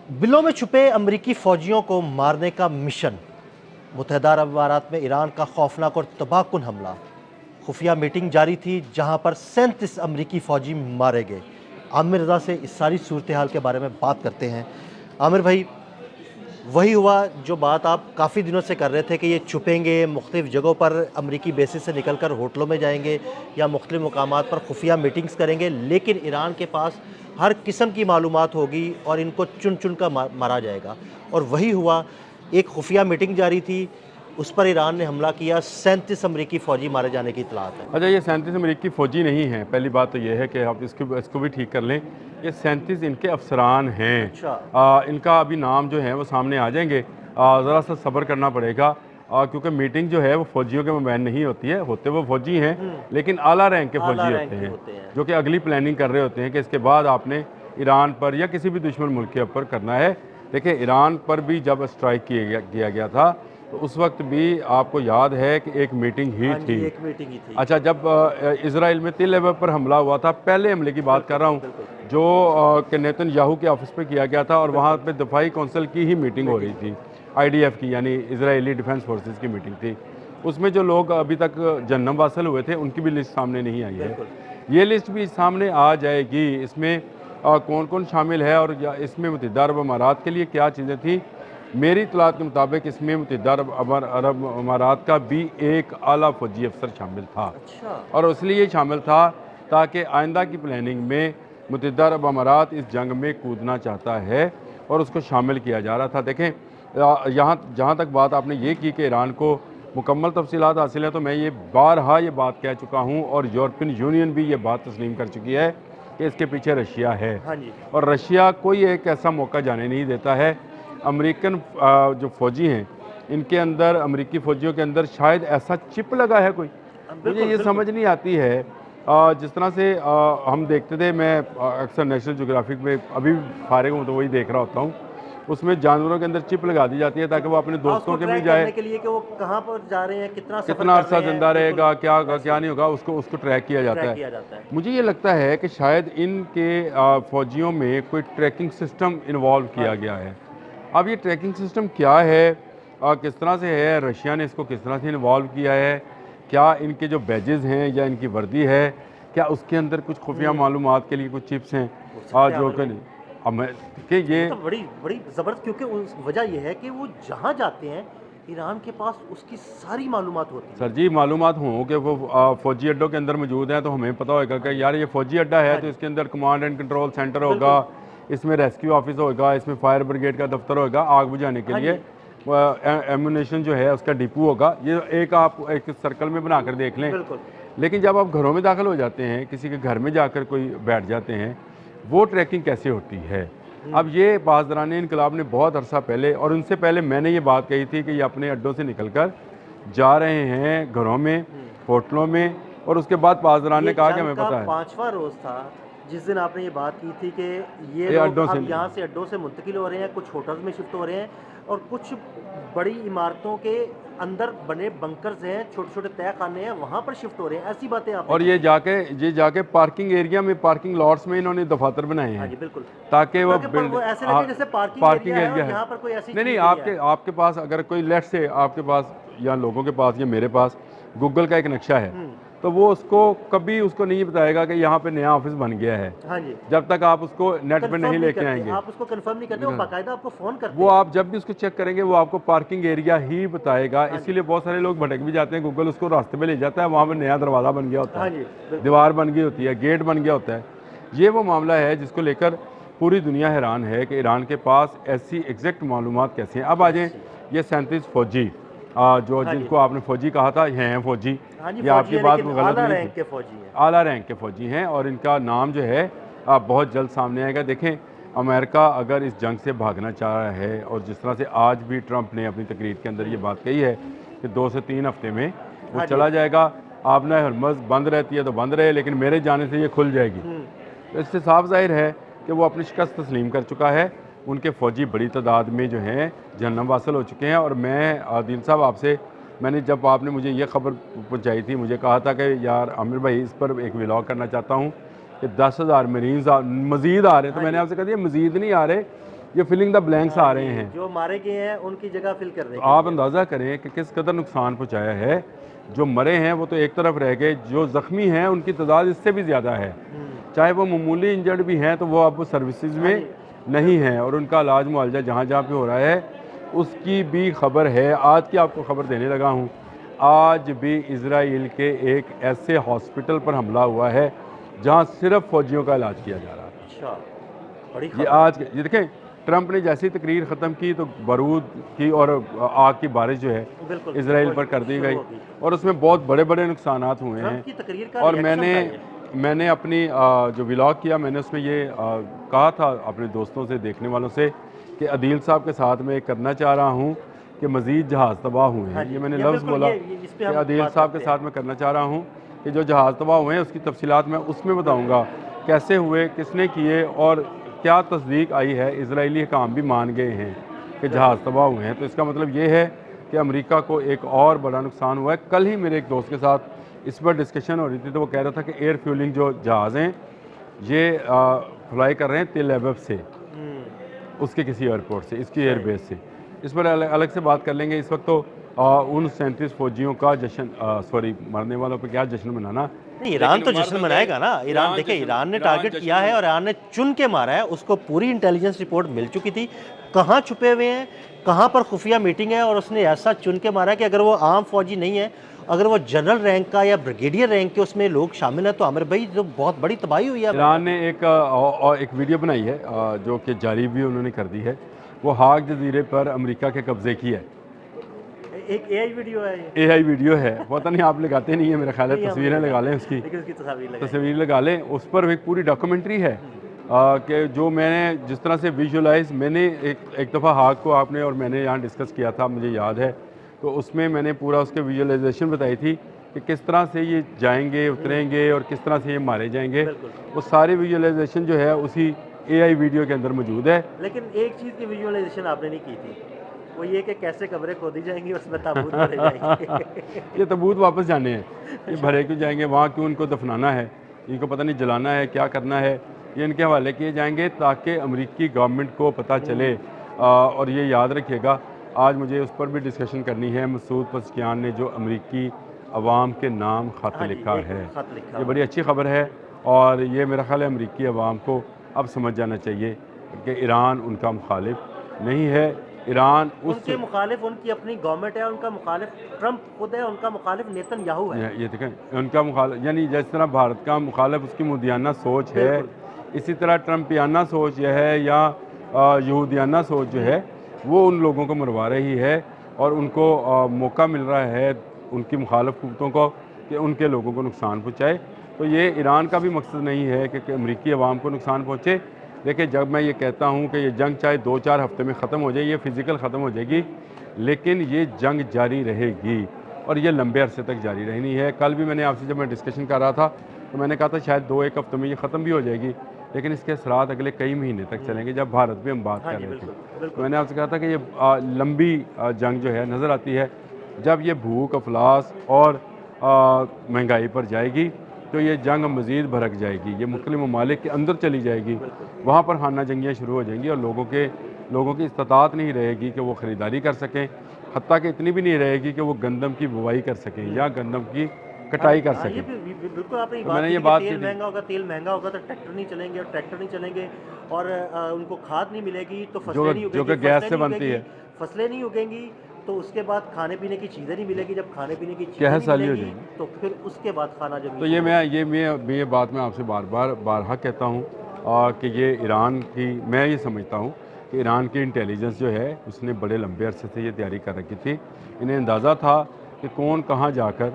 बिलों में छुपे अमरीकी फौजियों को मारने का मिशन। मुत्तहदा अरब अमारात में ईरान का खौफनाक और तबाहकुन हमला। खुफिया मीटिंग जारी थी जहां पर 37 अमरीकी फौजी मारे गए। आमिर रजा से इस सारी सूरत हाल के बारे में बात करते हैं। आमिर भाई, वही हुआ जो बात आप काफ़ी दिनों से कर रहे थे कि ये छुपेंगे, मुख्तलिफ़ जगहों पर अमरीकी बेसिस से निकल कर होटलों में जाएंगे या मुख्तलिफ़ मुकामात पर खुफिया मीटिंग्स करेंगे, लेकिन ईरान के पास हर किस्म की मालूमात होगी और इनको चुन चुन कर मारा जाएगा। और वही हुआ, एक खुफिया मीटिंग जारी थी, उस पर ईरान ने हमला किया, 37 अमरीकी फ़ौजी मारे जाने की इत्तलात है। अच्छा, ये 37 अमरीकी फ़ौजी नहीं हैं। पहली बात तो ये है कि आप इसको भी ठीक कर लें। ये 37 इनके अफसरान हैं। अच्छा। इनका अभी नाम जो है वो सामने आ जाएंगे। ज़रा सा सब्र करना पड़ेगा, क्योंकि मीटिंग जो है वो फ़ौजियों के माबैन नहीं होती है। होते वो फ़ौजी हैं, लेकिन आला रैंक के आला फ़ौजी रैंक होते के हैं, होते हैं। जो कि अगली प्लानिंग कर रहे होते हैं कि इसके बाद आपने ईरान पर या किसी भी दुश्मन मुल्क के ऊपर करना है। देखिए, ईरान पर भी जब स्ट्राइक किया गया था तो उस वक्त भी आपको याद है कि एक मीटिंग ही हाँ थी। जी, एक मीटिंग ही थी। अच्छा, जब इज़राइल में तिल अवीव पर हमला हुआ था, पहले हमले की बात कर रहा हूँ, बिल्कुल। जो कि नेतन्याहू के ऑफिस पे किया गया था, और वहाँ पे दफाई कौंसिल की ही मीटिंग हो रही थी, IDF की, यानी इजरायली डिफेंस फोर्सेस की मीटिंग थी। उसमें जो लोग अभी तक जहन्नम वासिल हुए थे उनकी भी लिस्ट सामने नहीं आई है। बिल्कुल। ये लिस्ट भी सामने आ जाएगी। इसमें कौन कौन शामिल है और इसमें मुत्तहिदा अरब अमारात के लिए क्या चीज़ें थी। मेरी इत्तलात के मुताबिक इसमें मुत्तहिदा अरब अमारात का भी एक आला फौजी अफसर शामिल था, अच्छा। और इसलिए शामिल था ताकि आइंदा की प्लानिंग में मुत्तहिदा अरब अमारात इस जंग में कूदना चाहता है और उसको शामिल किया जा रहा था। देखें, यहाँ जहाँ तक बात आपने ये की कि ईरान को मुकम्मल तफसीलात हासिल है, तो मैं ये बारहा ये बात कह चुका हूँ और यूरोपियन यूनियन भी ये बात तस्लीम कर चुकी है कि इसके पीछे रशिया है। हाँ जी। और रशिया कोई एक ऐसा मौका जाने नहीं देता है। अमेरिकन जो फ़ौजी हैं, इनके अंदर, अमेरिकी फ़ौजियों के अंदर शायद ऐसा चिप लगा है कोई, मुझे बिल्कुल, ये बिल्कुल। समझ नहीं आती है। जिस तरह से हम देखते थे, मैं अक्सर नेशनल ज्योग्राफिक में अभी फारिग हूँ तो वही देख रहा होता हूँ, उसमें जानवरों के अंदर चिप लगा दी जाती है ताकि वो अपने हाँ, उसको दोस्तों के में ट्रैक जाए, करने के लिए कि वो कहाँ पर जा रहे हैं, कितना सफ़र कितना कर अरसा रहे हैं। ज़िंदा बिल्कुल, रहेगा, क्या होगा ऐसे क्या ही नहीं होगा, उसको उसको ट्रैक किया जाता ट्रैक है। किया जाता है। मुझे ये लगता है कि शायद इनके फ़ौजियों में कोई ट्रैकिंग सिस्टम इन्वॉल्व हाँ किया जी। गया है। अब ये ट्रैकिंग सिस्टम क्या है, किस तरह से है, रशिया ने इसको किस तरह से इन्वॉल्व किया है, क्या इनके जो बैजेज़ हैं या इनकी वर्दी है, क्या उसके अंदर कुछ खुफिया मालूमात के लिए कुछ चिप्स हैं, हो सकते हैं जो आमिर कि भाई। अब मैं देखिए ये ये तो बड़ी बड़ी ज़बरदस्त, क्योंकि उस वजह ये है कि वो जहाँ जाते हैं, ईरान के पास उसकी सारी मालूमात होती सर है। जी, मालूमात हों कि वो फ़ौजी अड्डों के अंदर मौजूद हैं तो हमें पता होगा हाँ कि जी। यार ये फ़ौजी अड्डा है हाँ तो जी। इसके अंदर कमांड एंड कंट्रोल सेंटर होगा, बिल्कुल। इसमें रेस्क्यू ऑफिस होगा, इसमें फायर ब्रिगेड का दफ्तर होगा, आग बुझाने के हाँ लिए जी। एम्यूनेशन जो है उसका डिपो होगा। ये एक आप एक सर्कल में बना कर देख लें। बिल्कुल। लेकिन जब आप घरों में दाखिल हो जाते हैं, किसी के घर में जाकर कोई बैठ जाते हैं, वो ट्रैकिंग कैसे होती है। अब ये पासदारान इनकलाब ने बहुत अरसा पहले, और उनसे पहले मैंने ये बात कही थी कि ये अपने अड्डों से निकल कर जा रहे हैं घरों में, होटलों में, और उसके बाद पासदारान ये ने कहा कि जंग हमें का पता है 5वां रोज़ था, जिस दिन आपने ये बात की थी कि ये ये लोग अड्डों से अब यहाँ से अड्डों से मुंतकिल हो रहे हैं, कुछ होटल्स में शिफ्ट हो रहे हैं और कुछ बड़ी इमारतों के अंदर बने बंकर्स हैं, छोटे-छोटे तहखाने हैं, वहाँ पर शिफ्ट हो रहे हैं। ऐसी बातें आपने और की थी। ये जाके पार्किंग एरिया में, पार्किंग लॉट्स में इन्होंने दफातर बनाए हाँ हैं जी, बिल्कुल। ताकि वो ताकि बिल्ड वो ऐसे लगे जैसे पार्किंग पार्किंग एरिया है एरिया और है। यहाँ पर कोई ऐसी नहीं चीज़ नहीं, नहीं है। आपके पास अगर कोई लेट से आपके पास या लोगों के पास या मेरे पास गूगल का एक नक्शा है, तो वो उसको कभी उसको नहीं बताएगा कि यहाँ पे नया ऑफिस बन गया है, हाँ जी। जब तक आप उसको नेट पे कन्फर्म नहीं नहीं लेके करते, आएंगे। आप उसको कन्फर्म नहीं करते, वो बाकायदा आपको फ़ोन करते वो हैं। आप जब भी उसको चेक करेंगे वो आपको पार्किंग एरिया ही बताएगा। हाँ जी। इसीलिए बहुत सारे लोग भटक भी जाते हैं, गूगल उसको रास्ते पे ले जाता है, वहाँ पे नया दरवाज़ा बन गया होता हाँ है, जी, बिल्कुल। दीवार बन गई होती है, गेट बन गया होता है। ये वो मामला है जिसको लेकर पूरी दुनिया हैरान है कि ईरान के पास ऐसी एग्जैक्ट मालूमात कैसे हैं। अब आ जाएँ, ये 37 फ़ौजी जो हाँ जी। जिनको आपने फ़ौजी कहा था, ये हैं फ़ौजी, हाँ जी, ये फ़ौजी आपकी है बात लेकिन गलत आला नहीं रैंक थी। के फ़ौजी हैं। आला रैंक के फ़ौजी हैं और इनका नाम जो है बहुत जल्द सामने आएगा। देखें, अमेरिका अगर इस जंग से भागना चाह रहा है, और जिस तरह से आज भी ट्रंप ने अपनी तकरीर के अंदर ये बात कही है कि 2 से 3 हफ्ते में वो हाँ जी। चला जाएगा। आपने हरमज़ बंद रहती है तो बंद रहे, लेकिन मेरे जाने से ये खुल जाएगी। तो इससे साफ ज़ाहिर है कि वो अपनी शिकस्त तस्लीम कर चुका है। उनके फ़ौजी बड़ी तादाद में जो हैं जहन्नम वासिल हो चुके हैं। और मैं दिल साहब आपसे, मैंने जब आपने मुझे ये खबर पहुंचाई थी, मुझे कहा था कि यार आमिर भाई इस पर एक व्लॉग करना चाहता हूँ कि 10,000 मरीज़ मज़ीद आ रहे हैं, तो हाँ मैंने जी। आपसे कहा ये मज़ीद नहीं आ रहे, یہ فلنگ دا بلینکس آ رہے ہیں. جو مارے گئے ہیں ان کی جگہ فل کر دیں گے. آپ اندازہ کریں کہ کس قدر نقصان پہنچایا ہے. جو مرے ہیں وہ تو ایک طرف رہ گئے, جو زخمی ہیں ان کی تعداد اس سے بھی زیادہ ہے. چاہے وہ معمولی انجرڈ بھی ہیں تو وہ اب سروسز میں نہیں ہیں, اور ان کا علاج معالجہ جہاں جہاں پہ ہو رہا ہے اس کی بھی خبر ہے. آج کی آپ کو خبر دینے لگا ہوں, آج بھی اسرائیل کے ایک ایسے ہاسپٹل پر حملہ ہوا ہے جہاں صرف فوجیوں کا علاج کیا جا رہا ہے. اچھا, بڑی یہ آج یہ دیکھیں, ٹرمپ نے جیسی تقریر ختم کی تو بارود کی اور آگ کی بارش جو ہے بالکل اسرائیل پر کر دی گئی, اور اس میں بہت بڑے بڑے نقصانات ہوئے ہیں. کی تقریر کا اور ریئیکشن میں نے اپنی جو ولاگ کیا, میں نے اس میں یہ کہا تھا اپنے دوستوں سے, دیکھنے والوں سے, کہ عدیل صاحب کے ساتھ میں کرنا چاہ رہا ہوں کہ مزید جہاز تباہ ہوئے ہیں. یہ میں نے لفظ بولا کہ عدیل صاحب کے ساتھ میں کرنا چاہ رہا ہوں کہ جو جہاز تباہ ہوئے ہیں اس کی تفصیلات میں اس میں بتاؤں گا, کیسے ہوئے, کس نے کیے, اور کیا تصدیق آئی ہے. اسرائیلی حکام بھی مان گئے ہیں کہ جہاز تباہ ہوئے ہیں. تو اس کا مطلب یہ ہے کہ امریکہ کو ایک اور بڑا نقصان ہوا ہے. کل ہی میرے ایک دوست کے ساتھ اس پر ڈسکشن ہو رہی تھی تو وہ کہہ رہا تھا کہ ایئر فیولنگ جو جہاز ہیں یہ فلائی کر رہے ہیں تل ایویو سے, اس کے کسی ایئرپورٹ سے, اس کی ایئر بیس سے. اس پر الگ سے بات کر لیں گے. اس وقت تو ان 37 فوجیوں کا جشن, مرنے والوں پہ کیا جشن منانا. ایران تو جشن منائے گا نا. ایران دیکھیں, ایران نے ٹارگٹ کیا ہے اور ایران نے چن کے مارا ہے. اس کو پوری انٹیلیجنس رپورٹ مل چکی تھی کہاں چھپے ہوئے ہیں, کہاں پر خفیہ میٹنگ ہے, اور اس نے ایسا چن کے مارا کہ اگر وہ عام فوجی نہیں ہے, اگر وہ جنرل رینک کا یا بریگیڈیئر رینک کے اس میں لوگ شامل ہیں, تو عامر بھائی جو بہت بڑی تباہی ہوئی ہے. ایران نے ایک ویڈیو بنائی ہے جو کہ جاری بھی انہوں نے کر دی ہے. وہ ہاگ جزیرے پر امریکہ کے قبضے کی ہے. ایک اے آئی ویڈیو ہے, اے آئی ویڈیو ہے, پتہ نہیں آپ لگاتے نہیں ہیں, میرا خیال ہے تصویریں لگا لیں, اس کی تصویر لگا لیں. اس پر ایک پوری ڈاکومنٹری ہے کہ جو میں نے جس طرح سے ویژولائز, میں نے ایک دفعہ ہاگ کو آپ نے اور میں نے یہاں ڈسکس کیا تھا, مجھے یاد ہے. تو اس میں نے پورا اس کے ویژولائزیشن بتائی تھی کہ کس طرح سے یہ جائیں گے, اتریں گے, اور کس طرح سے یہ مارے جائیں گے. وہ ساری ویژولائزیشن جو ہے اسی اے آئی ویڈیو کے اندر موجود ہے. لیکن ایک چیز کی ویژولائزیشن آپ نے نہیں کی تھی, وہ یہ کہ کیسے قبریں کھودی جائیں گی, اس میں تابوت بھرے جائیں گے. یہ تابوت واپس جانے ہیں, یہ بھرے کیوں جائیں گے, وہاں کیوں ان کو دفنانا ہے, ان کو پتہ نہیں جلانا ہے, کیا کرنا ہے, یہ ان کے حوالے کیے جائیں گے تاکہ امریکی گورنمنٹ کو پتہ چلے. اور یہ یاد رکھیے گا, آج مجھے اس پر بھی ڈسکشن کرنی ہے. مسعود پزشکیان نے جو امریکی عوام کے نام خط لکھا ہے, یہ بڑی اچھی خبر ہے, اور یہ میرا خیال ہے امریکی عوام کو اب سمجھ جانا چاہیے کہ ایران ان کا مخالف نہیں ہے. ایران ان کے مخالف ان کی اپنی گورنمنٹ ہے, ان کا مخالف ٹرمپ خود ہے, ان کا مخالف نیتن یاہو ہے. یہ دیکھیں, ان کا مخالف یعنی جس طرح بھارت کا مخالف اس کی مودیانہ سوچ ہے, اسی طرح ٹرمپیانہ سوچ یہ ہے, یا یہودیانہ سوچ جو ہے وہ ان لوگوں کو مروا رہی ہے, اور ان کو موقع مل رہا ہے ان کی مخالف قوتوں کو کہ ان کے لوگوں کو نقصان پہنچائے. تو یہ ایران کا بھی مقصد نہیں ہے کہ امریکی عوام کو نقصان پہنچے. دیکھیں, جب میں یہ کہتا ہوں کہ یہ جنگ چاہے 2-4 ہفتے میں ختم ہو جائے, یہ فزیکل ختم ہو جائے گی, لیکن یہ جنگ جاری رہے گی, اور یہ لمبے عرصے تک جاری رہنی ہے. کل بھی میں نے آپ سے جب میں ڈسکشن کر رہا تھا تو میں نے کہا تھا شاید 2-1 ہفتے میں یہ ختم بھی ہو جائے گی, لیکن اس کے اثرات اگلے کئی مہینے تک چلیں گے. جب بھارت بھی ہم بات کر رہے تھے تو میں نے آپ سے کہا تھا کہ یہ لمبی جنگ جو ہے نظر آتی ہے. جب یہ بھوک, افلاس اور مہنگائی پر جائے گی تو یہ جنگ مزید بھڑک جائے گی, یہ مختلف ممالک کے اندر چلی جائے گی, وہاں پر خانہ جنگیاں شروع ہو جائیں گی, اور لوگوں کی استطاعت نہیں رہے گی کہ وہ خریداری کر سکیں, حتیٰ کہ اتنی بھی نہیں رہے گی کہ وہ گندم کی بوائی کر سکیں یا گندم کی کٹائی کر سکیں. بالکل آپ نے تیل مہنگا ہوگا, تو ٹریکٹر نہیں چلیں گے, اور ٹریکٹر نہیں چلیں گے, اور ان کو کھاد نہیں ملے گی تو فصلیں نہیں اگیں گی, جو کہ گیس سے بنتی ہے, فصلیں نہیں اگیں گی, تو اس کے بعد کھانے پینے کی چیزیں نہیں ملے گی. جب کھانے پینے کی کیا چیزیں سالی ہو جائیں گی تو پھر اس کے بعد کھانا جب. تو یہ بات میں آپ سے بارہا کہتا ہوں کہ یہ ایران کی, میں یہ سمجھتا ہوں کہ ایران کی انٹیلیجنس جو ہے اس نے بڑے لمبے عرصے سے یہ تیاری کر رکھی تھی. انہیں اندازہ تھا کہ کون کہاں جا کر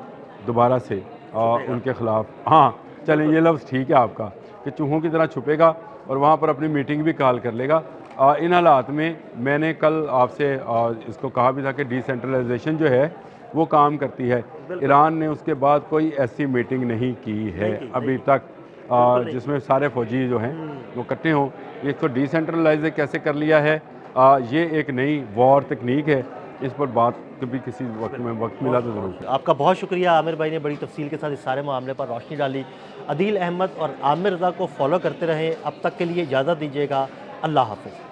دوبارہ سے ان کے خلاف, ہاں چلیں یہ لفظ ٹھیک ہے آپ کا, کہ چوہوں کی طرح چھپے گا اور وہاں پر اپنی میٹنگ بھی کال کر لے گا. ان حالات میں نے کل آپ سے اس کو کہا بھی تھا کہ ڈی سینٹرلائزیشن جو ہے وہ کام کرتی ہے. ایران نے اس کے بعد کوئی ایسی میٹنگ نہیں کی ہے ابھی تک جس میں سارے فوجی جو ہیں وہ اکٹھے ہوں. یہ تو ڈی سینٹرلائز کیسے کر لیا ہے, یہ ایک نئی وار تکنیک ہے. اس پر بات کبھی کسی وقت میں وقت ملا تو ضرور. آپ کا بہت شکریہ, عامر بھائی نے بڑی تفصیل کے ساتھ اس سارے معاملے پر روشنی ڈالی. عدیل احمد اور عامر رضا کو فالو کرتے رہیں. اب تک کے لیے اجازت دیجیے گا. اللہ حافظ.